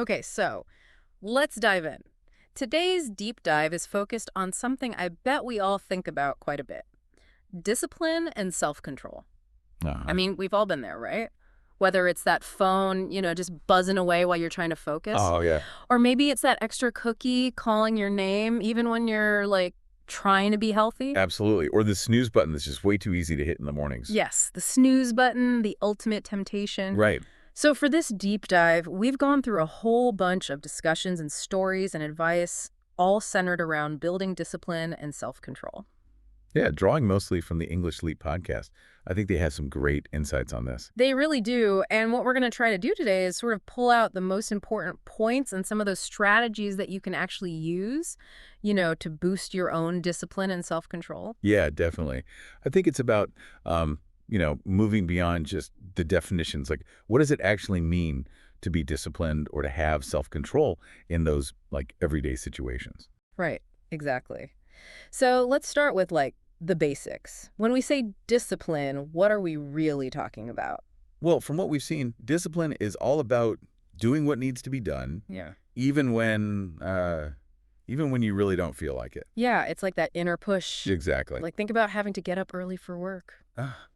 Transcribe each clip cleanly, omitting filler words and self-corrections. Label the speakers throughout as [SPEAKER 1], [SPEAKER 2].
[SPEAKER 1] Okay, so let's dive in. Today's deep dive is focused on something I bet we all think about quite a bit: discipline and self-control. I
[SPEAKER 2] Uh-huh.
[SPEAKER 1] mean, we've all been there, right? Whether it's that phone, just buzzing away while you're trying to focus,
[SPEAKER 2] Oh, yeah.
[SPEAKER 1] or maybe it's that extra cookie calling your name even when you're like trying to be healthy.
[SPEAKER 2] Absolutely. Or the snooze button that's just way too easy to hit in the mornings.
[SPEAKER 1] Yes, the snooze button, the ultimate temptation.
[SPEAKER 2] Right.
[SPEAKER 1] So for this deep dive, we've gone through a whole bunch of discussions and stories and advice, all centered around building discipline and self-control.
[SPEAKER 2] Yeah, drawing mostly from the English Sleep podcast. I think they have some great insights on this.
[SPEAKER 1] They really do. And what we're going to try to do today is sort of pull out the most important points and some of those strategies that you can actually use, to boost your own discipline and self-control.
[SPEAKER 2] Yeah, definitely. I think it's about, moving beyond just the definitions. Like, what does it actually mean to be disciplined or to have self-control in those, like, everyday situations?
[SPEAKER 1] Right, exactly. So let's start with like the basics. When we say discipline, what are we really talking about?
[SPEAKER 2] Well, from what we've seen, discipline is all about doing what needs to be done,
[SPEAKER 1] Yeah.
[SPEAKER 2] even when, even when you really don't feel like it.
[SPEAKER 1] Yeah, it's like that inner push.
[SPEAKER 2] Exactly.
[SPEAKER 1] Like, think about having to get up early for work.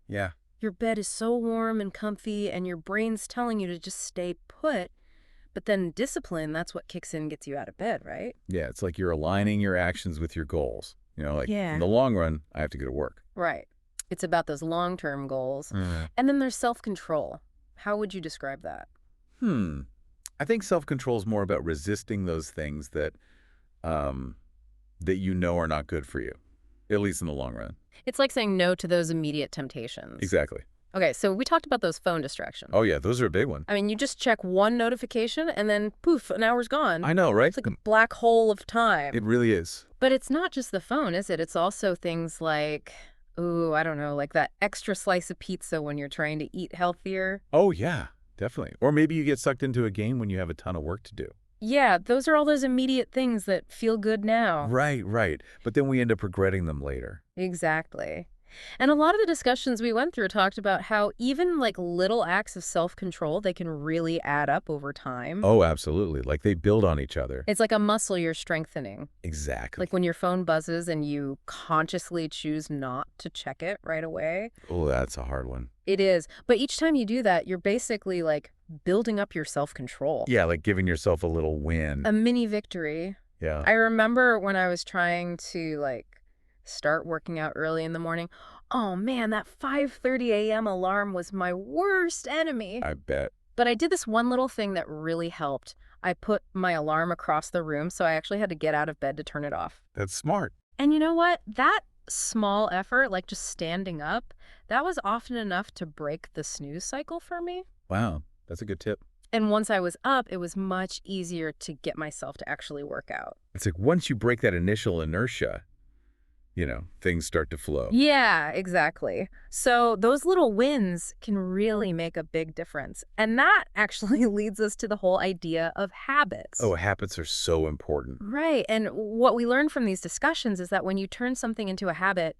[SPEAKER 2] Yeah.
[SPEAKER 1] Your bed is so warm and comfy, and your brain's telling you to just stay put. But then discipline, that's what kicks in and gets you out of bed, right?
[SPEAKER 2] Yeah, it's like you're aligning your actions with your goals. Like in
[SPEAKER 1] Yeah.
[SPEAKER 2] the long run, I have to go to work.
[SPEAKER 1] Right. It's about those long-term goals.
[SPEAKER 2] Mm.
[SPEAKER 1] And then there's self-control. How would you describe that?
[SPEAKER 2] Hmm. I think self-control is more about resisting those things um, that you know are not good for you, at least in the long run.
[SPEAKER 1] It's like saying no to those immediate temptations.
[SPEAKER 2] Exactly.
[SPEAKER 1] Okay, so we talked about those phone distractions.
[SPEAKER 2] Oh, yeah, those are a big one.
[SPEAKER 1] I mean, you just check one notification and then poof, an hour's gone.
[SPEAKER 2] I know, right?
[SPEAKER 1] It's like a black hole of time.
[SPEAKER 2] It really is.
[SPEAKER 1] But it's not just the phone, is it? It's also things like, ooh, I don't know, like that extra slice of pizza when you're trying to eat healthier.
[SPEAKER 2] Oh, yeah, definitely. Or maybe you get sucked into a game when you have a ton of work to do.
[SPEAKER 1] Yeah, those are all those immediate things that feel good now.
[SPEAKER 2] Right, right. But then we end up regretting them later.
[SPEAKER 1] Exactly. And a lot of the discussions we went through talked about how even like little acts of self-control, they can really add up over time.
[SPEAKER 2] Oh, absolutely. Like they build on each other.
[SPEAKER 1] It's like a muscle you're strengthening.
[SPEAKER 2] Exactly.
[SPEAKER 1] Like when your phone buzzes and you consciously choose not to check it right away.
[SPEAKER 2] Oh, that's a hard one.
[SPEAKER 1] It is. But each time you do that, you're basically like building up your self-control.
[SPEAKER 2] Yeah, like giving yourself a little win.
[SPEAKER 1] A mini victory.
[SPEAKER 2] Yeah.
[SPEAKER 1] I remember when I was trying to like start working out early in the morning. Oh man, that 5:30 a.m. alarm was my worst enemy.
[SPEAKER 2] I bet.
[SPEAKER 1] But I did this one little thing that really helped. I put my alarm across the room, so I actually had to get out of bed to turn it off.
[SPEAKER 2] That's smart.
[SPEAKER 1] And you know what? That small effort, like just standing up, that was often enough to break the snooze cycle for me.
[SPEAKER 2] Wow, that's a good tip.
[SPEAKER 1] And once I was up, it was much easier to get myself to actually work out.
[SPEAKER 2] It's like once you break that initial inertia, things start to flow.
[SPEAKER 1] Yeah, exactly. So those little wins can really make a big difference. And that actually leads us to the whole idea of habits.
[SPEAKER 2] Oh, habits are so important.
[SPEAKER 1] Right. And what we learned from these discussions is that when you turn something into a habit,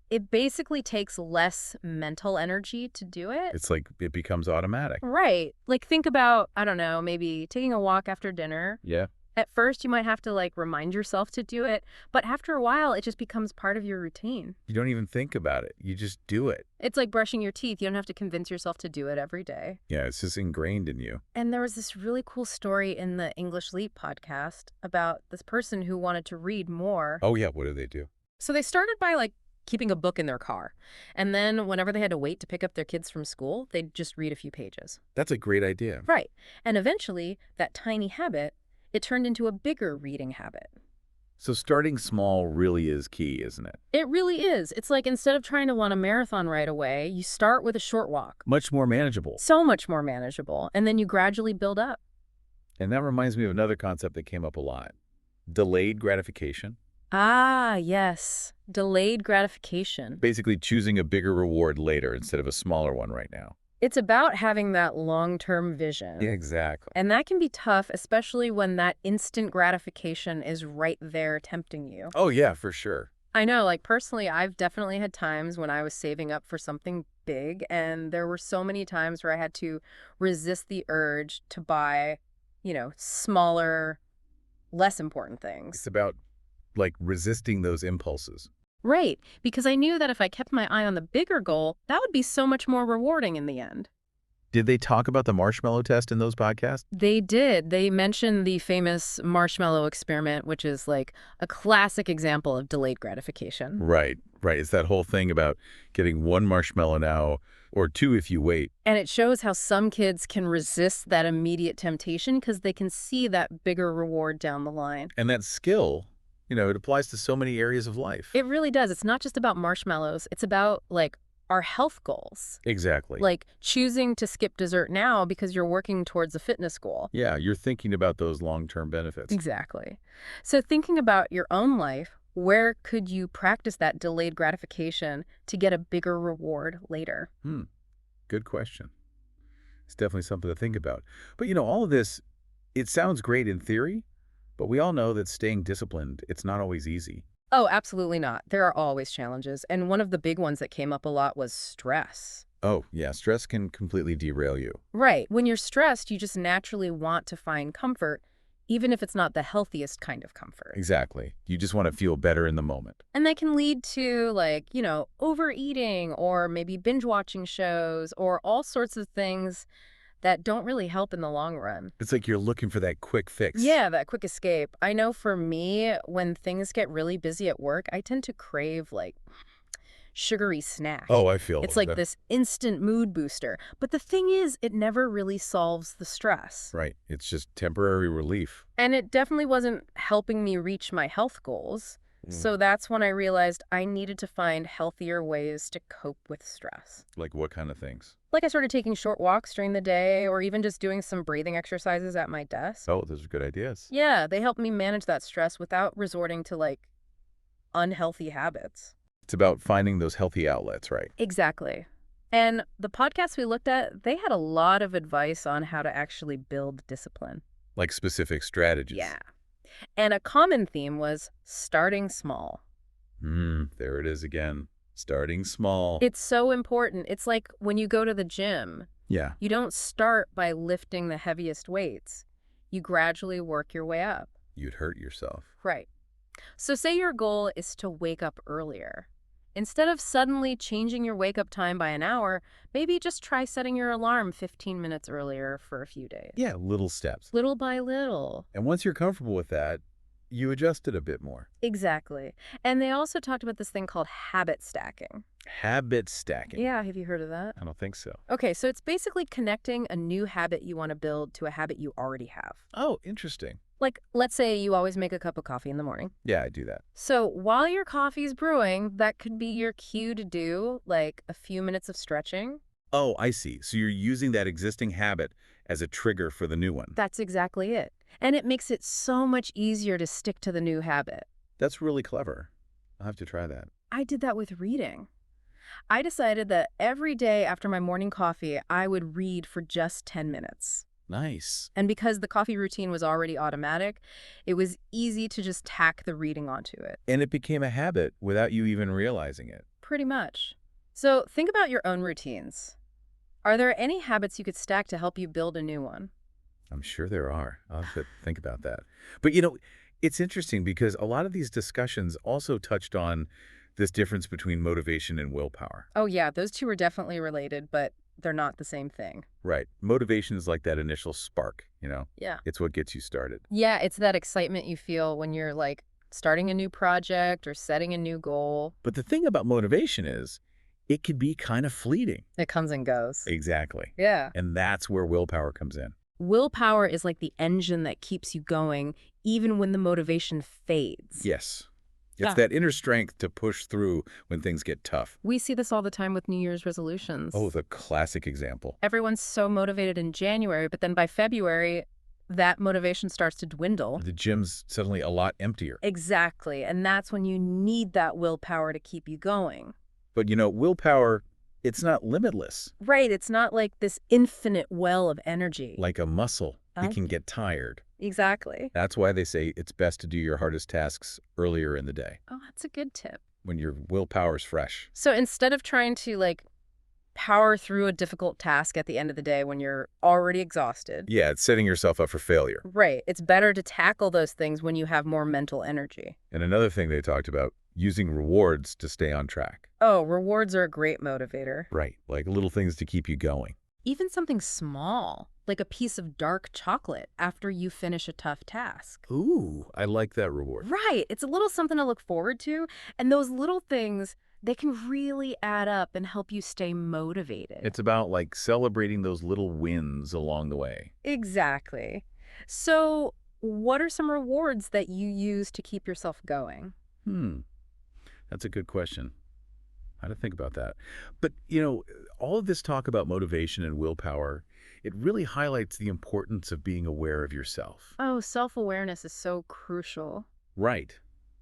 [SPEAKER 1] it basically takes less mental energy to do it.
[SPEAKER 2] It's like it becomes automatic.
[SPEAKER 1] Right. Like think about, I don't know, maybe taking a walk after dinner.
[SPEAKER 2] Yeah.
[SPEAKER 1] At first, you might have to like remind yourself to do it, but after a while, it just becomes part of your routine.
[SPEAKER 2] You don't even think about it. You just do it.
[SPEAKER 1] It's like brushing your teeth. You don't have to convince yourself to do it every day.
[SPEAKER 2] Yeah, it's just ingrained in you.
[SPEAKER 1] And there was this really cool story in the English Leap podcast about this person who wanted to read more.
[SPEAKER 2] Oh, yeah. What do they do?
[SPEAKER 1] So they started by like keeping a book in their car. And then whenever they had to wait to pick up their kids from school, they'd just read a few pages.
[SPEAKER 2] That's a great idea.
[SPEAKER 1] Right. And eventually, that tiny habit, it turned into a bigger reading habit.
[SPEAKER 2] So starting small really is key, isn't it?
[SPEAKER 1] It really is. It's like instead of trying to run a marathon right away, you start with a short walk.
[SPEAKER 2] Much more manageable.
[SPEAKER 1] So much more manageable. And then you gradually build up.
[SPEAKER 2] And that reminds me of another concept that came up a lot. Delayed gratification.
[SPEAKER 1] Ah, yes. Delayed gratification.
[SPEAKER 2] Basically choosing a bigger reward later instead of a smaller one right now.
[SPEAKER 1] It's about having that long-term vision.
[SPEAKER 2] Yeah, exactly.
[SPEAKER 1] And that can be tough, especially when that instant gratification is right there tempting you.
[SPEAKER 2] Oh, yeah, for sure.
[SPEAKER 1] I know, like personally, I've definitely had times when I was saving up for something big, and there were so many times where I had to resist the urge to buy, smaller, less important
[SPEAKER 2] It's
[SPEAKER 1] things.
[SPEAKER 2] about, like, resisting those impulses.
[SPEAKER 1] Right, because I knew that if I kept my eye on the bigger goal, that would be so much more rewarding in the end.
[SPEAKER 2] Did they talk about the marshmallow test in those podcasts?
[SPEAKER 1] They did. They mentioned the famous marshmallow experiment, which is like a classic example of delayed gratification.
[SPEAKER 2] Right, right. It's that whole thing about getting one marshmallow now or two if you wait.
[SPEAKER 1] And it shows how some kids can resist that immediate temptation because they can see that bigger reward down the line.
[SPEAKER 2] And that skill, it applies to so many areas of life.
[SPEAKER 1] It really does. It's not just about marshmallows. It's about, like, our health goals.
[SPEAKER 2] Exactly.
[SPEAKER 1] Like choosing to skip dessert now because you're working towards a fitness goal.
[SPEAKER 2] Yeah, you're thinking about those long-term benefits.
[SPEAKER 1] Exactly. So thinking about your own life, where could you practice that delayed gratification to get a bigger reward later?
[SPEAKER 2] Hmm, good question. It's definitely something to think about. But, all of this, it sounds great in theory, but we all know that staying disciplined, it's not always easy.
[SPEAKER 1] Oh, absolutely not. There are always challenges. And one of the big ones that came up a lot was stress.
[SPEAKER 2] Oh, yeah, stress can completely derail you.
[SPEAKER 1] Right. When you're stressed, you just naturally want to find comfort, even if it's not the healthiest kind of comfort.
[SPEAKER 2] Exactly. You just want to feel better in the moment.
[SPEAKER 1] And that can lead to, like, overeating or maybe binge watching shows or all sorts of things that don't really help in the long run.
[SPEAKER 2] It's like you're looking for that quick fix.
[SPEAKER 1] Yeah, that quick escape. I know for me, when things get really busy at work, I tend to crave, like, sugary snacks.
[SPEAKER 2] Oh, I feel
[SPEAKER 1] It's like
[SPEAKER 2] that.
[SPEAKER 1] this instant mood booster. But the thing is, it never really solves the stress.
[SPEAKER 2] Right. It's just temporary relief.
[SPEAKER 1] And it definitely wasn't helping me reach my health goals.
[SPEAKER 2] Mm.
[SPEAKER 1] So that's when I realized I needed to find healthier ways to cope with stress.
[SPEAKER 2] Like what kind of things?
[SPEAKER 1] Like I started taking short walks during the day or even just doing some breathing exercises at my desk.
[SPEAKER 2] Oh, those are good ideas.
[SPEAKER 1] Yeah, they helped me manage that stress without resorting to, like, unhealthy habits.
[SPEAKER 2] It's about finding those healthy outlets, right?
[SPEAKER 1] Exactly. And the podcasts we looked at, they had a lot of advice on how to actually build discipline.
[SPEAKER 2] Like specific strategies.
[SPEAKER 1] Yeah. And a common theme was starting small.
[SPEAKER 2] There it is again. Starting small.
[SPEAKER 1] It's so important. It's like when you go to the gym,
[SPEAKER 2] Yeah.
[SPEAKER 1] you don't start by lifting the heaviest weights. You gradually work your way up.
[SPEAKER 2] You'd hurt yourself.
[SPEAKER 1] Right. So say your goal is to wake up earlier. Instead of suddenly changing your wake-up time by an hour, maybe just try setting your alarm 15 minutes earlier for a few days.
[SPEAKER 2] Yeah, little steps.
[SPEAKER 1] Little by little.
[SPEAKER 2] And once you're comfortable with that, you adjust it a bit more.
[SPEAKER 1] Exactly. And they also talked about this thing called habit stacking.
[SPEAKER 2] Habit stacking.
[SPEAKER 1] Yeah, have you heard of that?
[SPEAKER 2] I don't think so.
[SPEAKER 1] Okay, so it's basically connecting a new habit you want to build to a habit you already have.
[SPEAKER 2] Oh, interesting.
[SPEAKER 1] Like, let's say you always make a cup of coffee in the morning.
[SPEAKER 2] Yeah, I do that.
[SPEAKER 1] So while your coffee's brewing, that could be your cue to do, like, a few minutes of stretching.
[SPEAKER 2] Oh, I see. So you're using that existing habit as a trigger for the new one.
[SPEAKER 1] That's exactly it. And it makes it so much easier to stick to the new habit.
[SPEAKER 2] That's really clever. I'll have to try that.
[SPEAKER 1] I did that with reading. I decided that every day after my morning coffee, I would read for just 10 minutes.
[SPEAKER 2] Nice.
[SPEAKER 1] And because the coffee routine was already automatic, it was easy to just tack the reading onto it.
[SPEAKER 2] And it became a habit without you even realizing it.
[SPEAKER 1] Pretty much. So think about your own routines. Are there any habits you could stack to help you build a new one?
[SPEAKER 2] I'm sure there are. I'll have to think about that. But, it's interesting because a lot of these discussions also touched on this difference between motivation and willpower.
[SPEAKER 1] Oh yeah, those two are definitely related, but they're not the same thing.
[SPEAKER 2] Right. Motivation is like that initial spark.
[SPEAKER 1] Yeah.
[SPEAKER 2] It's what gets you started.
[SPEAKER 1] Yeah, it's that excitement you feel when you're, like, starting a new project or setting a new goal.
[SPEAKER 2] But the thing about motivation is it can be kind of fleeting.
[SPEAKER 1] It comes and goes.
[SPEAKER 2] Exactly.
[SPEAKER 1] Yeah.
[SPEAKER 2] And that's where willpower comes in.
[SPEAKER 1] Willpower is like the engine that keeps you going even when the motivation fades.
[SPEAKER 2] Yes. It's
[SPEAKER 1] Yeah.
[SPEAKER 2] that inner strength to push through when things get tough.
[SPEAKER 1] We see this all the time with New Year's resolutions.
[SPEAKER 2] Oh, the classic example.
[SPEAKER 1] Everyone's so motivated in January, but then by February, that motivation starts to dwindle.
[SPEAKER 2] The gym's suddenly a lot emptier.
[SPEAKER 1] Exactly. And that's when you need that willpower to keep you going.
[SPEAKER 2] But, willpower, it's not limitless.
[SPEAKER 1] Right. It's not like this infinite well of energy.
[SPEAKER 2] Like a muscle,
[SPEAKER 1] I-
[SPEAKER 2] it can get tired.
[SPEAKER 1] Exactly.
[SPEAKER 2] That's why they say it's best to do your hardest tasks earlier in the day,
[SPEAKER 1] Oh, that's a good tip.
[SPEAKER 2] when your willpower's fresh.
[SPEAKER 1] So instead of trying to, like, power through a difficult task at the end of the day when you're already exhausted.
[SPEAKER 2] Yeah, it's setting yourself up for failure.
[SPEAKER 1] Right. It's better to tackle those things when you have more mental energy.
[SPEAKER 2] And another thing they talked about, using rewards to stay on track.
[SPEAKER 1] Oh, rewards are a great motivator.
[SPEAKER 2] Right, like little things to keep you going.
[SPEAKER 1] Even something small, like a piece of dark chocolate after you finish a tough task.
[SPEAKER 2] Ooh, I like that reward.
[SPEAKER 1] Right. It's a little something to look forward to. And those little things, they can really add up and help you stay motivated.
[SPEAKER 2] It's about like celebrating those little wins along the way.
[SPEAKER 1] Exactly. So, what are some rewards that you use to keep yourself going?
[SPEAKER 2] Hmm, that's a good question. How to think about that. But, all of this talk about motivation and willpower, it really highlights the importance of being aware of yourself.
[SPEAKER 1] Oh, self-awareness is so crucial.
[SPEAKER 2] Right.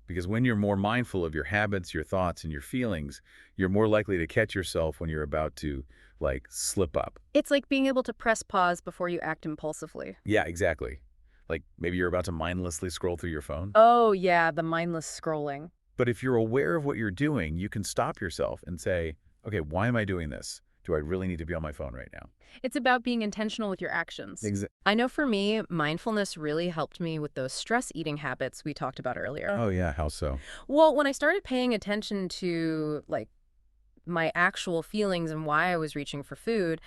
[SPEAKER 2] Because when you're more mindful of your habits, your thoughts, and your feelings, you're more likely to catch yourself when you're about to, like, slip up.
[SPEAKER 1] It's like being able to press pause before you act impulsively.
[SPEAKER 2] Yeah, exactly. Like maybe you're about to mindlessly scroll through your phone.
[SPEAKER 1] Oh, yeah, the mindless scrolling.
[SPEAKER 2] But if you're aware of what you're doing, you can stop yourself and say, okay, why am I doing this? Do I really need to be on my phone right now?
[SPEAKER 1] It's about being intentional with your actions.
[SPEAKER 2] Exactly.
[SPEAKER 1] I know for me, mindfulness really helped me with those stress eating habits we talked about earlier.
[SPEAKER 2] Oh, yeah. How so?
[SPEAKER 1] Well, when I started paying attention to like my actual feelings and why I was reaching for food,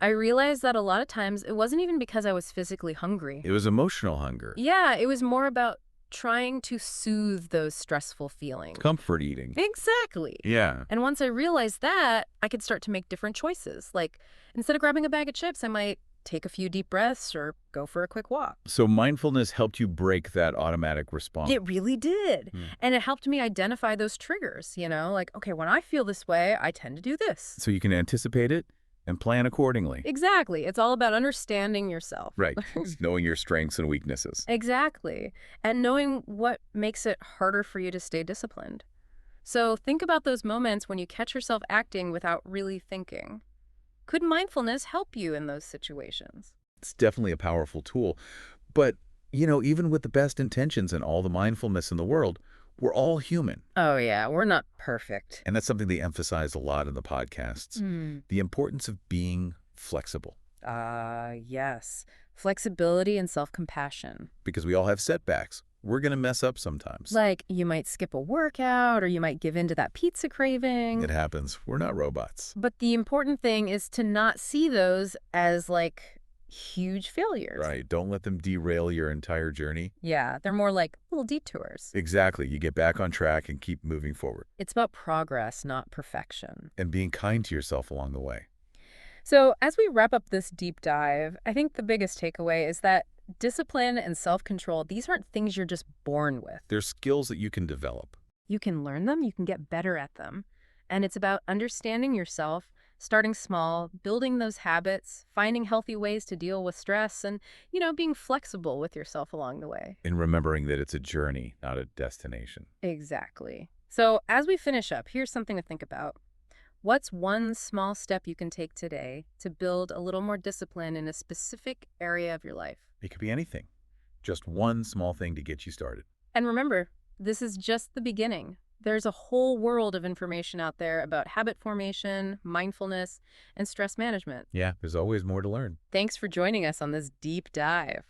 [SPEAKER 1] I realized that a lot of times it wasn't even because I was physically hungry.
[SPEAKER 2] It was emotional hunger,
[SPEAKER 1] Yeah, it was more about trying to soothe those stressful feelings.
[SPEAKER 2] comfort eating.
[SPEAKER 1] Exactly.
[SPEAKER 2] Yeah.
[SPEAKER 1] And once I realized that, I could start to make different choices. Like, instead of grabbing a bag of chips, I might take a few deep breaths or go for a quick walk.
[SPEAKER 2] So mindfulness helped you break that automatic response.
[SPEAKER 1] It really did.
[SPEAKER 2] Hmm.
[SPEAKER 1] And it helped me identify those triggers, like, okay, when I feel this way, I tend to do this.
[SPEAKER 2] So you can anticipate it and plan accordingly.
[SPEAKER 1] Exactly. It's all about understanding yourself.
[SPEAKER 2] Right. It's knowing your strengths and weaknesses.
[SPEAKER 1] Exactly. And knowing what makes it harder for you to stay disciplined. So think about those moments when you catch yourself acting without really thinking. Could mindfulness help you in those situations?
[SPEAKER 2] It's definitely a powerful tool. But, even with the best intentions and all the mindfulness in the world, we're all human.
[SPEAKER 1] Oh, yeah, we're not perfect.
[SPEAKER 2] And that's something they emphasize a lot in the podcasts. The importance of being flexible.
[SPEAKER 1] Yes. Flexibility and self-compassion.
[SPEAKER 2] Because we all have setbacks. We're going to mess up sometimes.
[SPEAKER 1] Like, you might skip a workout or you might give in to that pizza craving.
[SPEAKER 2] It happens. We're not robots.
[SPEAKER 1] But the important thing is to not see those as, like, huge failures.
[SPEAKER 2] Right. Don't let them derail your entire journey.
[SPEAKER 1] Yeah, they're more like little detours.
[SPEAKER 2] Exactly. You get back on track and keep moving forward.
[SPEAKER 1] It's about progress, not perfection.
[SPEAKER 2] And being kind to yourself along the way.
[SPEAKER 1] So as we wrap up this deep dive, I think the biggest takeaway is that discipline and self-control, these aren't things you're just born with.
[SPEAKER 2] They're skills that you can develop.
[SPEAKER 1] You can learn them, you can get better at them. And it's about understanding yourself, starting small, building those habits, finding healthy ways to deal with stress, and, being flexible with yourself along the way.
[SPEAKER 2] And remembering that it's a journey, not a destination.
[SPEAKER 1] Exactly. So as we finish up, here's something to think about. What's one small step you can take today to build a little more discipline in a specific area of your life?
[SPEAKER 2] It could be anything. Just one small thing to get you started.
[SPEAKER 1] And remember, this is just the beginning. There's a whole world of information out there about habit formation, mindfulness, and stress management.
[SPEAKER 2] Yeah, there's always more to learn.
[SPEAKER 1] Thanks for joining us on this deep dive.